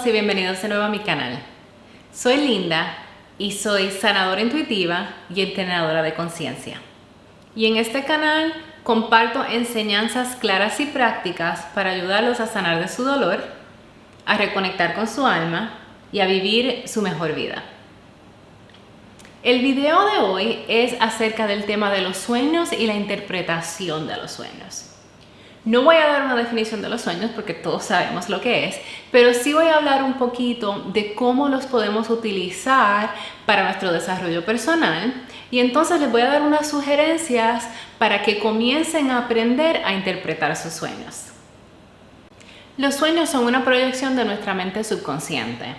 y bienvenidos de nuevo a mi canal. Soy Linda y soy sanadora intuitiva y entrenadora de conciencia. Y en este canal comparto enseñanzas claras y prácticas para ayudarlos a sanar de su dolor, a reconectar con su alma y a vivir su mejor vida. El video de hoy es acerca del tema de los sueños y la interpretación de los sueños. No voy a dar una definición de los sueños porque todos sabemos lo que es, pero sí voy a hablar un poquito de cómo los podemos utilizar para nuestro desarrollo personal y entonces les voy a dar unas sugerencias para que comiencen a aprender a interpretar sus sueños. Los sueños son una proyección de nuestra mente subconsciente.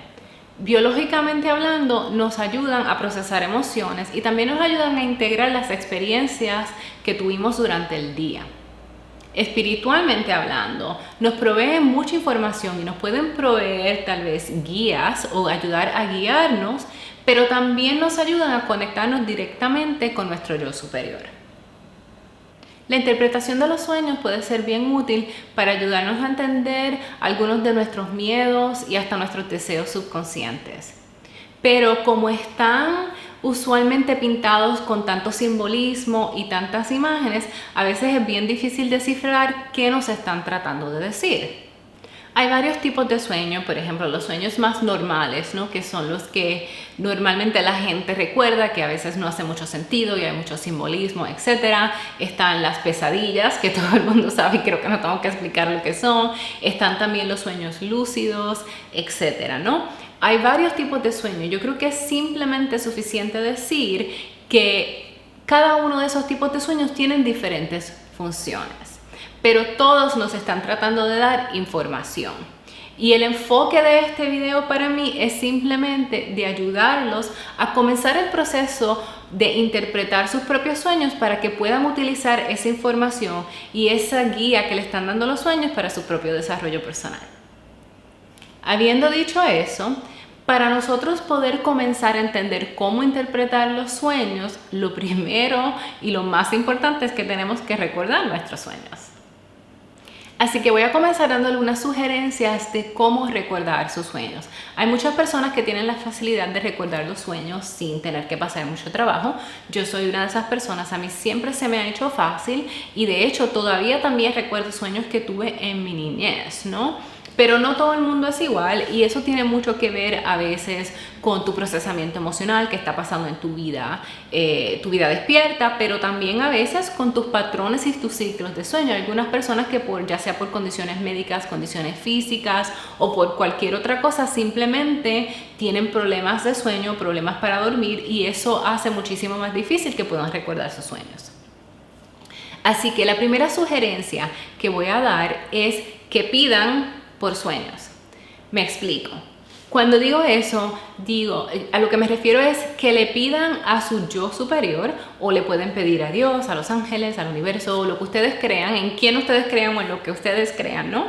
Biológicamente hablando, nos ayudan a procesar emociones y también nos ayudan a integrar las experiencias que tuvimos durante el día. Espiritualmente hablando, nos proveen mucha información y nos pueden proveer tal vez guías o ayudar a guiarnos, pero también nos ayudan a conectarnos directamente con nuestro yo superior. La interpretación de los sueños puede ser bien útil para ayudarnos a entender algunos de nuestros miedos y hasta nuestros deseos subconscientes. Pero como están usualmente pintados con tanto simbolismo y tantas imágenes, a veces es bien difícil descifrar qué nos están tratando de decir. Hay varios tipos de sueños, por ejemplo, los sueños más normales, ¿no? Que son los que normalmente la gente recuerda, que a veces no hace mucho sentido y hay mucho simbolismo, etc. Están las pesadillas, que todo el mundo sabe y creo que no tengo que explicar lo que son. Están también los sueños lúcidos, etc., ¿no? Hay varios tipos de sueños. Yo creo que es simplemente suficiente decir que cada uno de esos tipos de sueños tienen diferentes funciones, pero todos nos están tratando de dar información. Y el enfoque de este video para mí es simplemente de ayudarlos a comenzar el proceso de interpretar sus propios sueños para que puedan utilizar esa información y esa guía que le están dando los sueños para su propio desarrollo personal. Habiendo dicho eso, para nosotros poder comenzar a entender cómo interpretar los sueños, lo primero y lo más importante es que tenemos que recordar nuestros sueños. Así que voy a comenzar dándole unas sugerencias de cómo recordar sus sueños. Hay muchas personas que tienen la facilidad de recordar los sueños sin tener que pasar mucho trabajo. Yo soy una de esas personas, a mí siempre se me ha hecho fácil y de hecho todavía también recuerdo sueños que tuve en mi niñez, ¿no? Pero no todo el mundo es igual y eso tiene mucho que ver a veces con tu procesamiento emocional que está pasando en tu vida despierta, pero también a veces con tus patrones y tus ciclos de sueño. Hay algunas personas que ya sea por condiciones médicas, condiciones físicas o por cualquier otra cosa, simplemente tienen problemas de sueño, problemas para dormir y eso hace muchísimo más difícil que puedan recordar sus sueños. Así que la primera sugerencia que voy a dar es que pidan por sueños. Me explico. Cuando digo eso, a lo que me refiero es que le pidan a su yo superior o le pueden pedir a Dios, a los ángeles, al universo, o lo que ustedes crean, en quién ustedes crean o en lo que ustedes crean, ¿no?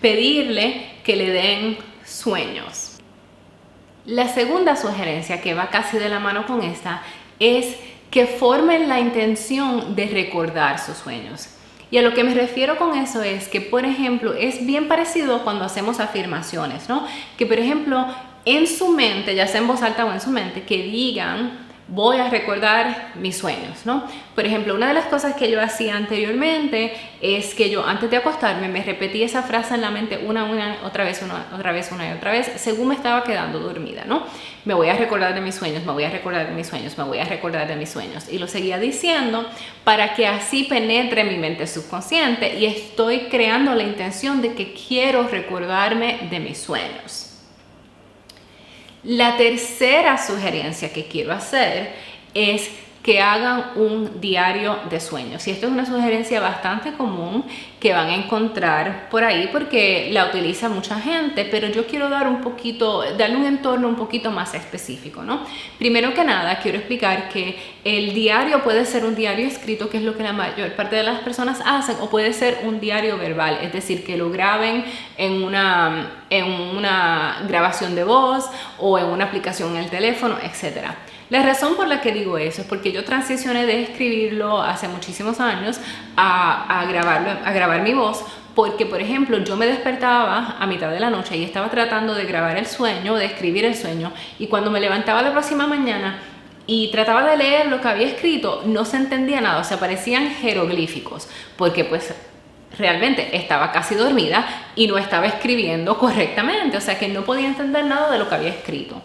Pedirle que le den sueños. La segunda sugerencia, que va casi de la mano con esta, es que formen la intención de recordar sus sueños. Y a lo que me refiero con eso es que, por ejemplo, es bien parecido cuando hacemos afirmaciones, ¿no? Que, por ejemplo, en su mente, ya sea en voz alta o en su mente, que digan, voy a recordar mis sueños, ¿no? Por ejemplo, una de las cosas que yo hacía anteriormente es que yo antes de acostarme me repetía esa frase en la mente otra vez, según me estaba quedando dormida, ¿no? Me voy a recordar de mis sueños, me voy a recordar de mis sueños, me voy a recordar de mis sueños. Y lo seguía diciendo para que así penetre mi mente subconsciente y estoy creando la intención de que quiero recordarme de mis sueños. La tercera sugerencia que quiero hacer es que hagan un diario de sueños. Y esto es una sugerencia bastante común que van a encontrar por ahí porque la utiliza mucha gente, pero yo quiero darle un entorno un poquito más específico, ¿no? Primero que nada, quiero explicar que el diario puede ser un diario escrito, que es lo que la mayor parte de las personas hacen, o puede ser un diario verbal, es decir, que lo graben en una grabación de voz o en una aplicación en el teléfono, etcétera. La razón por la que digo eso es porque yo transicioné de escribirlo hace muchísimos años a grabar mi voz, porque, por ejemplo, yo me despertaba a mitad de la noche y estaba tratando de grabar el sueño, de escribir el sueño, y cuando me levantaba la próxima mañana y trataba de leer lo que había escrito, no se entendía nada, o sea, parecían jeroglíficos, porque pues realmente estaba casi dormida y no estaba escribiendo correctamente, o sea que no podía entender nada de lo que había escrito.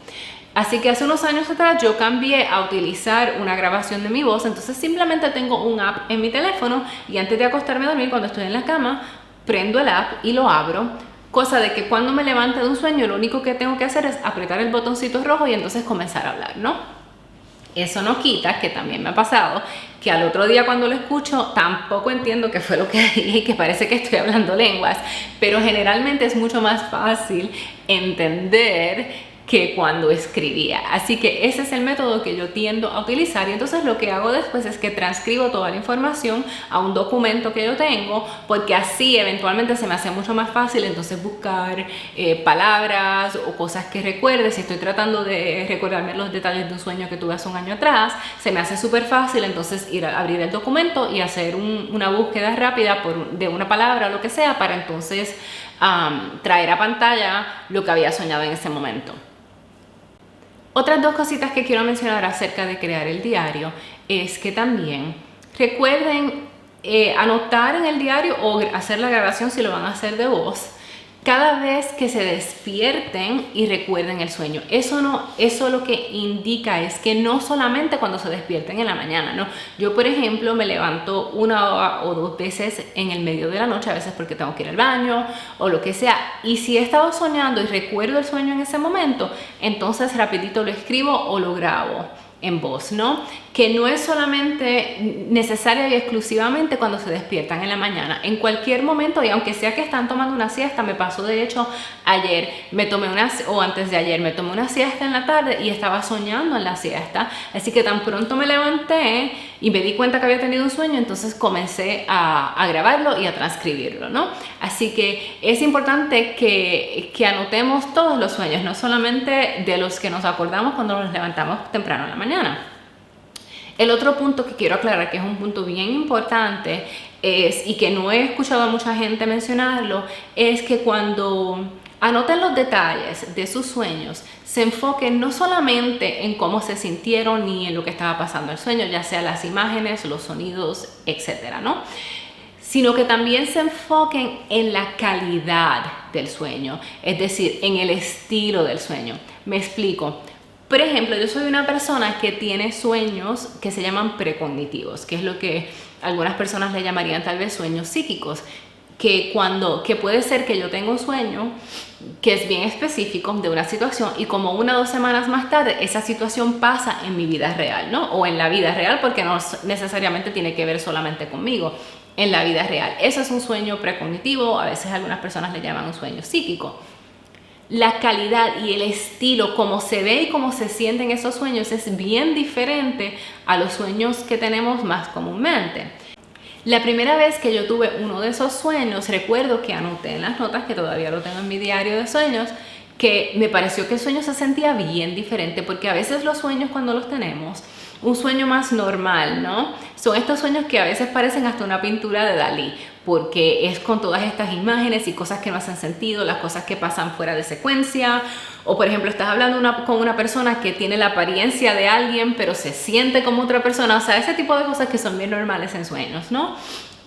Así que hace unos años atrás yo cambié a utilizar una grabación de mi voz, entonces simplemente tengo un app en mi teléfono y antes de acostarme a dormir, cuando estoy en la cama, prendo el app y lo abro, cosa de que cuando me levante de un sueño lo único que tengo que hacer es apretar el botoncito rojo y entonces comenzar a hablar, ¿no? Eso no quita, que también me ha pasado, que al otro día cuando lo escucho tampoco entiendo qué fue lo que dije y que parece que estoy hablando lenguas, pero generalmente es mucho más fácil entender que cuando escribía. Así que ese es el método que yo tiendo a utilizar y entonces lo que hago después es que transcribo toda la información a un documento que yo tengo, porque así eventualmente se me hace mucho más fácil entonces buscar palabras o cosas que recuerde. Si estoy tratando de recordarme los detalles de un sueño que tuve hace un año atrás, se me hace súper fácil entonces ir a abrir el documento y hacer una búsqueda rápida de una palabra o lo que sea para entonces traer a pantalla lo que había soñado en ese momento. Otras dos cositas que quiero mencionar acerca de crear el diario es que también recuerden anotar en el diario o hacer la grabación si lo van a hacer de voz cada vez que se despierten y recuerden el sueño. Eso lo que indica es que no solamente cuando se despierten en la mañana, ¿no? Yo, por ejemplo, me levanto 1 o 2 veces en el medio de la noche, a veces porque tengo que ir al baño o lo que sea, y si he estado soñando y recuerdo el sueño en ese momento, entonces rapidito lo escribo o lo grabo en voz, ¿no? Que no es solamente necesaria y exclusivamente cuando se despiertan en la mañana, en cualquier momento, y aunque sea que están tomando una siesta. Me pasó de hecho ayer, antes de ayer me tomé una siesta en la tarde y estaba soñando en la siesta, así que tan pronto me levanté y me di cuenta que había tenido un sueño, entonces comencé a grabarlo y a transcribirlo, ¿no? Así que es importante que anotemos todos los sueños, no solamente de los que nos acordamos cuando nos levantamos temprano en la mañana. El otro punto que quiero aclarar, que es un punto bien importante, y que no he escuchado a mucha gente mencionarlo, es que cuando anoten los detalles de sus sueños, se enfoquen no solamente en cómo se sintieron ni en lo que estaba pasando en el sueño, ya sea las imágenes, los sonidos, etcétera, ¿no? Sino que también se enfoquen en la calidad del sueño, es decir, en el estilo del sueño. Me explico. Por ejemplo, yo soy una persona que tiene sueños que se llaman precognitivos, que es lo que algunas personas le llamarían tal vez sueños psíquicos, que puede ser que yo tenga un sueño que es bien específico de una situación y como 1 o 2 semanas más tarde esa situación pasa en mi vida real, ¿no? O en la vida real, porque no necesariamente tiene que ver solamente conmigo, en la vida real. Eso es un sueño precognitivo, a veces algunas personas le llaman un sueño psíquico. La calidad y el estilo, cómo se ve y cómo se sienten esos sueños, es bien diferente a los sueños que tenemos más comúnmente. La primera vez que yo tuve uno de esos sueños, recuerdo que anoté en las notas, que todavía lo tengo en mi diario de sueños, que me pareció que el sueño se sentía bien diferente, porque a veces los sueños cuando los tenemos, un sueño más normal, ¿no? Son estos sueños que a veces parecen hasta una pintura de Dalí, porque es con todas estas imágenes y cosas que no hacen sentido, las cosas que pasan fuera de secuencia, o por ejemplo estás hablando con una persona que tiene la apariencia de alguien pero se siente como otra persona, o sea, ese tipo de cosas que son bien normales en sueños, ¿no?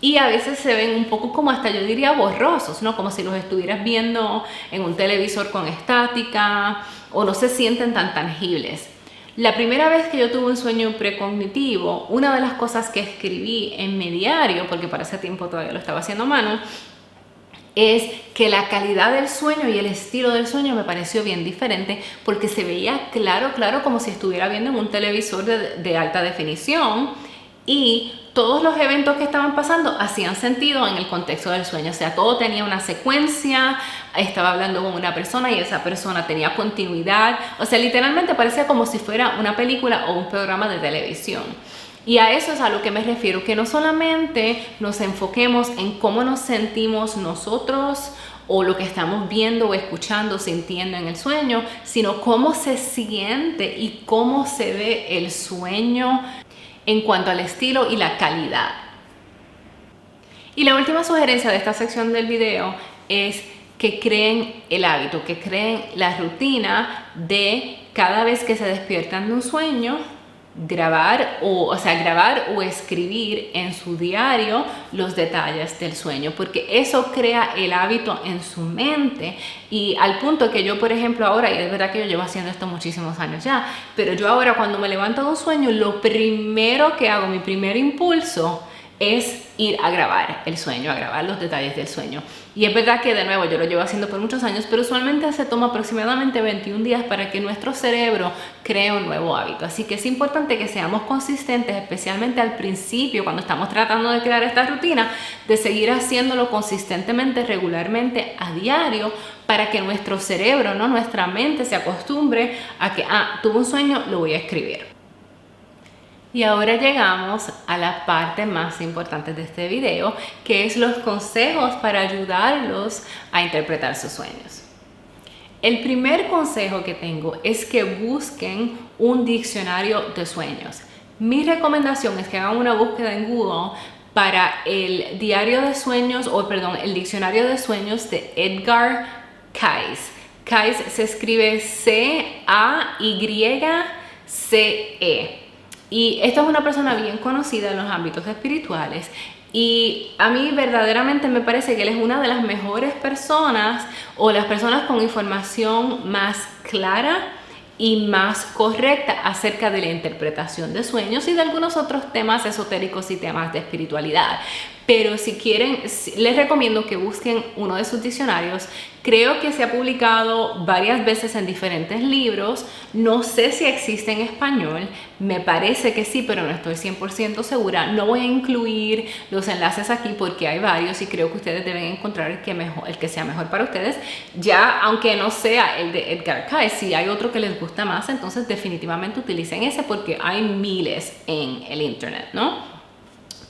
Y a veces se ven un poco como hasta yo diría borrosos, ¿no? Como si los estuvieras viendo en un televisor con estática o no se sienten tan tangibles. La primera vez que yo tuve un sueño precognitivo, una de las cosas que escribí en mi diario, porque para ese tiempo todavía lo estaba haciendo a mano, es que la calidad del sueño y el estilo del sueño me pareció bien diferente porque se veía claro como si estuviera viendo en un televisor de alta definición y todos los eventos que estaban pasando hacían sentido en el contexto del sueño, o sea, todo tenía una secuencia, estaba hablando con una persona y esa persona tenía continuidad, o sea, literalmente parecía como si fuera una película o un programa de televisión. Y a eso es a lo que me refiero, que no solamente nos enfoquemos en cómo nos sentimos nosotros o lo que estamos viendo o escuchando, sintiendo en el sueño, sino cómo se siente y cómo se ve el sueño en cuanto al estilo y la calidad. Y la última sugerencia de esta sección del video es que creen el hábito, que creen la rutina de cada vez que se despiertan de un sueño, grabar o escribir en su diario los detalles del sueño, porque eso crea el hábito en su mente, y al punto que yo, por ejemplo, ahora, y es verdad que yo llevo haciendo esto muchísimos años ya, pero yo ahora cuando me levanto de un sueño, lo primero que hago, mi primer impulso es ir a grabar el sueño, a grabar los detalles del sueño. Y es verdad que, de nuevo, yo lo llevo haciendo por muchos años, pero usualmente se toma aproximadamente 21 días para que nuestro cerebro cree un nuevo hábito. Así que es importante que seamos consistentes, especialmente al principio, cuando estamos tratando de crear esta rutina, de seguir haciéndolo consistentemente, regularmente, a diario, para que nuestro cerebro, ¿no?, nuestra mente se acostumbre a que, tuve un sueño, lo voy a escribir. Y ahora llegamos a la parte más importante de este video, que es los consejos para ayudarlos a interpretar sus sueños. El primer consejo que tengo es que busquen un diccionario de sueños. Mi recomendación es que hagan una búsqueda en Google para el diccionario de sueños de Edgar Cayce. Cayce se escribe C-A-Y-C-E. Y esta es una persona bien conocida en los ámbitos espirituales, y a mí verdaderamente me parece que él es una de las mejores personas, o las personas con información más clara y más correcta acerca de la interpretación de sueños y de algunos otros temas esotéricos y temas de espiritualidad. Pero si quieren, les recomiendo que busquen uno de sus diccionarios. Creo que se ha publicado varias veces en diferentes libros. No sé si existe en español. Me parece que sí, pero no estoy 100% segura. No voy a incluir los enlaces aquí porque hay varios y creo que ustedes deben encontrar el que sea mejor para ustedes. Ya, aunque no sea el de Edgar Cayce, si hay otro que les gusta más, entonces definitivamente utilicen ese, porque hay miles en el internet, ¿no?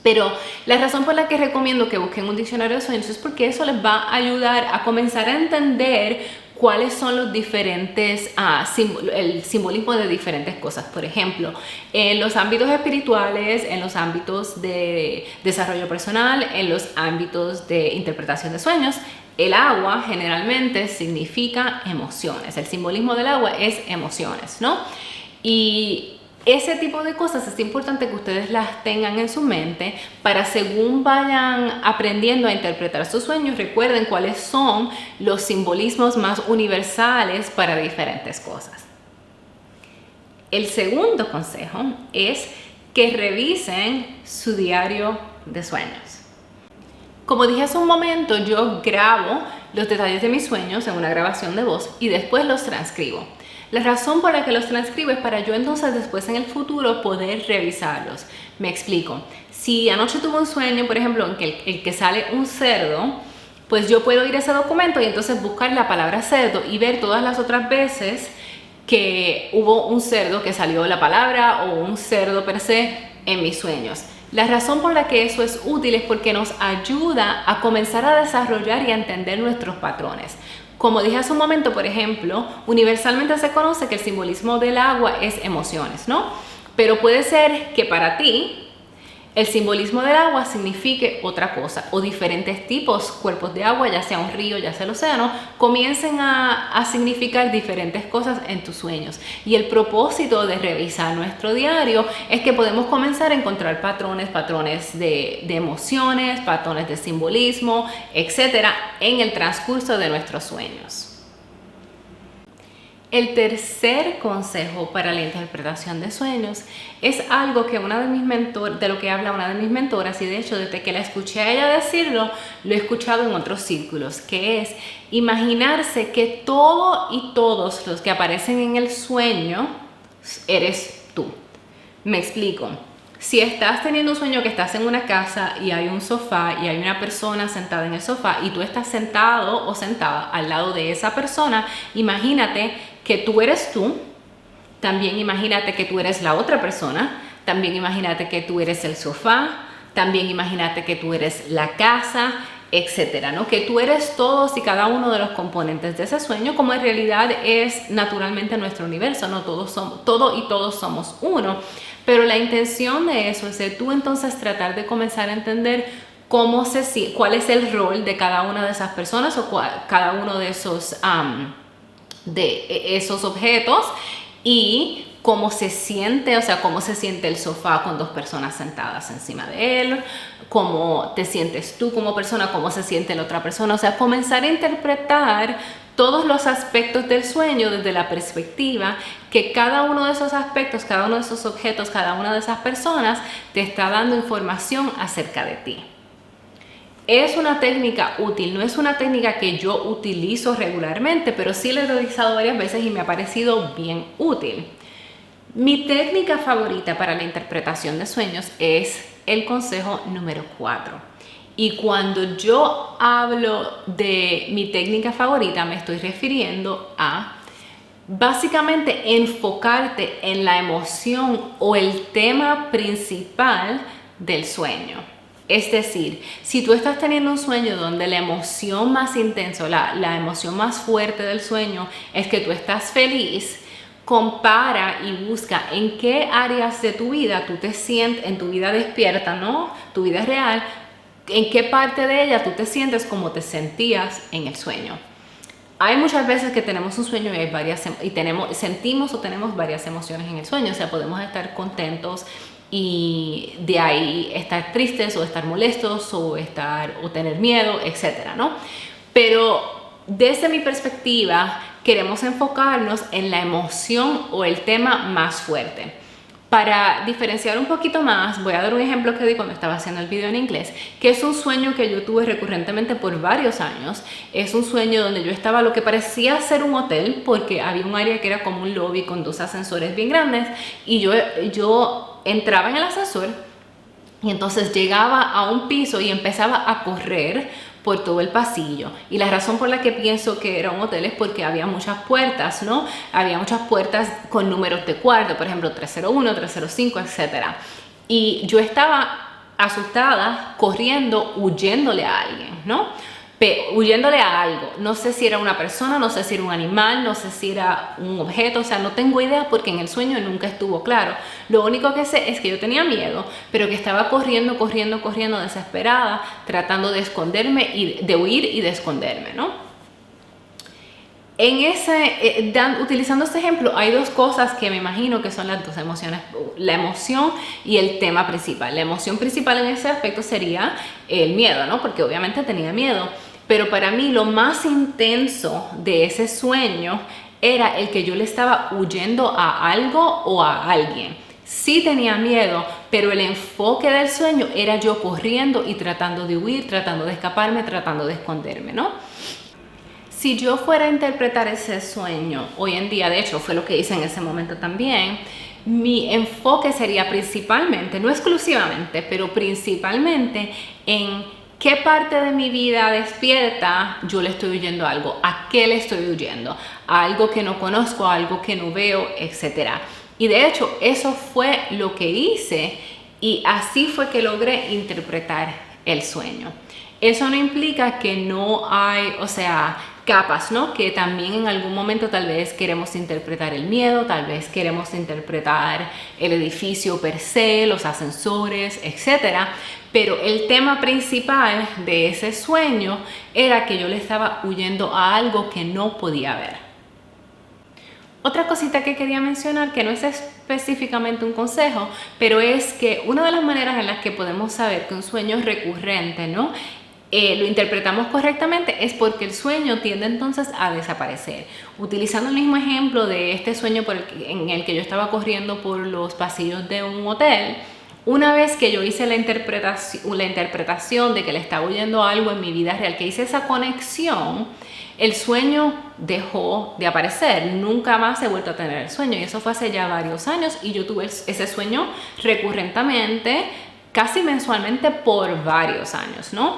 Pero la razón por la que recomiendo que busquen un diccionario de sueños es porque eso les va a ayudar a comenzar a entender cuáles son los diferentes, el simbolismo de diferentes cosas. Por ejemplo, en los ámbitos espirituales, en los ámbitos de desarrollo personal, en los ámbitos de interpretación de sueños, el agua generalmente significa emociones. El simbolismo del agua es emociones, ¿no? Y ese tipo de cosas es importante que ustedes las tengan en su mente para, según vayan aprendiendo a interpretar sus sueños, recuerden cuáles son los simbolismos más universales para diferentes cosas. El segundo consejo es que revisen su diario de sueños. Como dije hace un momento, yo grabo los detalles de mis sueños en una grabación de voz y después los transcribo. La razón por la que los transcribo es para yo entonces después en el futuro poder revisarlos. Me explico. Si anoche tuve un sueño, por ejemplo, en que el que sale un cerdo, pues yo puedo ir a ese documento y entonces buscar la palabra cerdo y ver todas las otras veces que hubo un cerdo que salió la palabra o un cerdo per se en mis sueños. La razón por la que eso es útil es porque nos ayuda a comenzar a desarrollar y a entender nuestros patrones. Como dije hace un momento, por ejemplo, universalmente se conoce que el simbolismo del agua es emociones, ¿no? Pero puede ser que para ti el simbolismo del agua signifique otra cosa, o diferentes cuerpos de agua, ya sea un río, ya sea el océano, comiencen a significar diferentes cosas en tus sueños. Y el propósito de revisar nuestro diario es que podemos comenzar a encontrar patrones de emociones, patrones de simbolismo, etcétera, en el transcurso de nuestros sueños. El tercer consejo para la interpretación de sueños es algo que de lo que habla una de mis mentoras, y de hecho desde que la escuché a ella decirlo, lo he escuchado en otros círculos, que es imaginarse que todo y todos los que aparecen en el sueño eres tú. Me explico. Si estás teniendo un sueño que estás en una casa y hay un sofá y hay una persona sentada en el sofá y tú estás sentado o sentada al lado de esa persona, imagínate que tú eres tú, también imagínate que tú eres la otra persona, también imagínate que tú eres el sofá, también imagínate que tú eres la casa, etcétera, ¿no? Que tú eres todos y cada uno de los componentes de ese sueño, como en realidad es naturalmente nuestro universo, ¿no? Todo y todos somos uno. Pero la intención de eso es de tú entonces tratar de comenzar a entender cuál es el rol de cada una de esas personas o cada uno de esos objetos, y cómo se siente, o sea, cómo se siente el sofá con dos personas sentadas encima de él, cómo te sientes tú como persona, cómo se siente la otra persona. O sea, comenzar a interpretar todos los aspectos del sueño desde la perspectiva que cada uno de esos aspectos, cada uno de esos objetos, cada una de esas personas te está dando información acerca de ti. Es una técnica útil, no es una técnica que yo utilizo regularmente, pero sí la he realizado varias veces y me ha parecido bien útil. Mi técnica favorita para la interpretación de sueños es el consejo número 4. Y cuando yo hablo de mi técnica favorita, me estoy refiriendo a básicamente enfocarte en la emoción o el tema principal del sueño. Es decir, si tú estás teniendo un sueño donde la emoción más intensa, la emoción más fuerte del sueño es que tú estás feliz, compara y busca en qué áreas de tu vida tú te sientes, en tu vida despierta, ¿no? Tu vida real, en qué parte de ella tú te sientes como te sentías en el sueño. Hay muchas veces que tenemos un sueño y sentimos o tenemos varias emociones en el sueño. O sea, podemos estar contentos y de ahí estar tristes o estar molestos o tener miedo, etcétera, ¿no? Pero desde mi perspectiva queremos enfocarnos en la emoción o el tema más fuerte. Para diferenciar un poquito más, voy a dar un ejemplo que di cuando estaba haciendo el video en inglés, que es un sueño que yo tuve recurrentemente por varios años. Es un sueño donde yo estaba lo que parecía ser un hotel, porque había un área que era como un lobby con dos ascensores bien grandes, y yo entraba en el ascensor y entonces llegaba a un piso y empezaba a correr por todo el pasillo. Y la razón por la que pienso que era un hotel es porque había muchas puertas, ¿no? Había muchas puertas con números de cuarto, por ejemplo 301, 305, etcétera. Y yo estaba asustada, corriendo, huyéndole a alguien, ¿no? Huyéndole a algo. No sé si era una persona, no sé si era un animal, no sé si era un objeto, o sea, no tengo idea porque en el sueño nunca estuvo claro. Lo único que sé es que yo tenía miedo, pero que estaba corriendo desesperada, tratando de esconderme y de huir y de esconderme, ¿no? Utilizando este ejemplo, hay dos cosas que me imagino que son las dos emociones, la emoción y el tema principal. La emoción principal en ese aspecto sería el miedo, ¿no? Porque obviamente tenía miedo. Pero para mí lo más intenso de ese sueño era el que yo le estaba huyendo a algo o a alguien. Sí tenía miedo, pero el enfoque del sueño era yo corriendo y tratando de huir, tratando de escaparme, tratando de esconderme, ¿no? Si yo fuera a interpretar ese sueño hoy en día, de hecho fue lo que hice en ese momento también, mi enfoque sería principalmente, no exclusivamente, pero principalmente en qué parte de mi vida despierta yo le estoy huyendo a algo, a qué le estoy huyendo, a algo que no conozco, a algo que no veo, etc. Y de hecho eso fue lo que hice y así fue que logré interpretar el sueño. Eso no implica que no hay, o sea, capas, ¿no? Que también en algún momento tal vez queremos interpretar el miedo, tal vez queremos interpretar el edificio per se, los ascensores, etcétera. Pero el tema principal de ese sueño era que yo le estaba huyendo a algo que no podía ver. Otra cosita que quería mencionar, que no es específicamente un consejo, pero es que una de las maneras en las que podemos saber que un sueño es recurrente, ¿no? Lo interpretamos correctamente es porque el sueño tiende entonces a desaparecer. Utilizando el mismo ejemplo de este sueño en el que yo estaba corriendo por los pasillos de un hotel, una vez que yo hice la interpretación de que le estaba huyendo algo en mi vida real, que hice esa conexión, el sueño dejó de aparecer. Nunca más he vuelto a tener el sueño, y eso fue hace ya varios años, y yo tuve ese sueño recurrentemente, casi mensualmente por varios años, ¿no?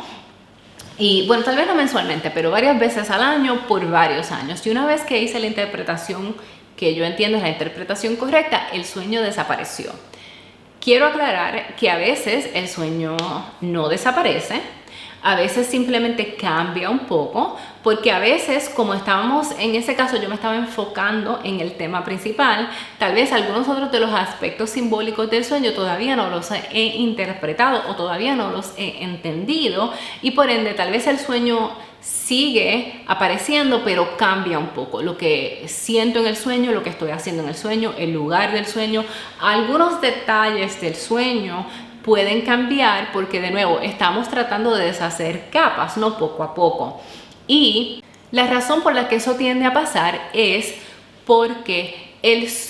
Y bueno, tal vez no mensualmente, pero varias veces al año por varios años. Y una vez que hice la interpretación que yo entiendo es la interpretación correcta, el sueño desapareció. Quiero aclarar que a veces el sueño no desaparece. a veces simplemente cambia un poco, porque a veces, como estábamos, en ese caso yo me estaba enfocando en el tema principal, tal vez algunos otros de los aspectos simbólicos del sueño todavía no los he interpretado o todavía no los he entendido, y por ende tal vez el sueño sigue apareciendo, pero cambia un poco lo que siento en el sueño, lo que estoy haciendo en el sueño, el lugar del sueño, algunos detalles del sueño pueden cambiar, porque de nuevo estamos tratando de deshacer capas, no poco a poco. Y la razón por la que eso tiende a pasar es porque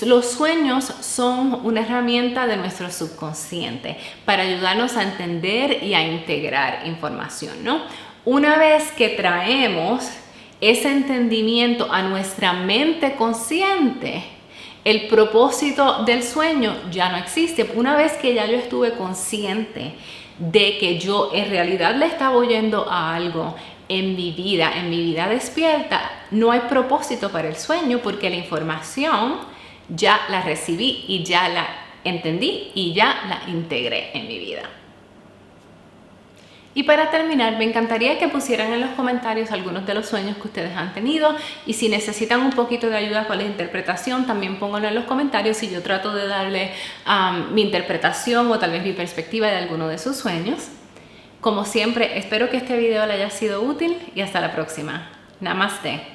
los sueños son una herramienta de nuestro subconsciente para ayudarnos a entender y a integrar información, ¿no? Una vez que traemos ese entendimiento a nuestra mente consciente, el propósito del sueño ya no existe. Una vez que ya yo estuve consciente de que yo en realidad le estaba oyendo a algo en mi vida despierta, no hay propósito para el sueño, porque la información ya la recibí y ya la entendí y ya la integré en mi vida. Y para terminar, me encantaría que pusieran en los comentarios algunos de los sueños que ustedes han tenido, y si necesitan un poquito de ayuda con la interpretación, también pónganlo en los comentarios y yo trato de darle mi interpretación o tal vez mi perspectiva de alguno de sus sueños. Como siempre, espero que este video le haya sido útil y hasta la próxima. Namaste.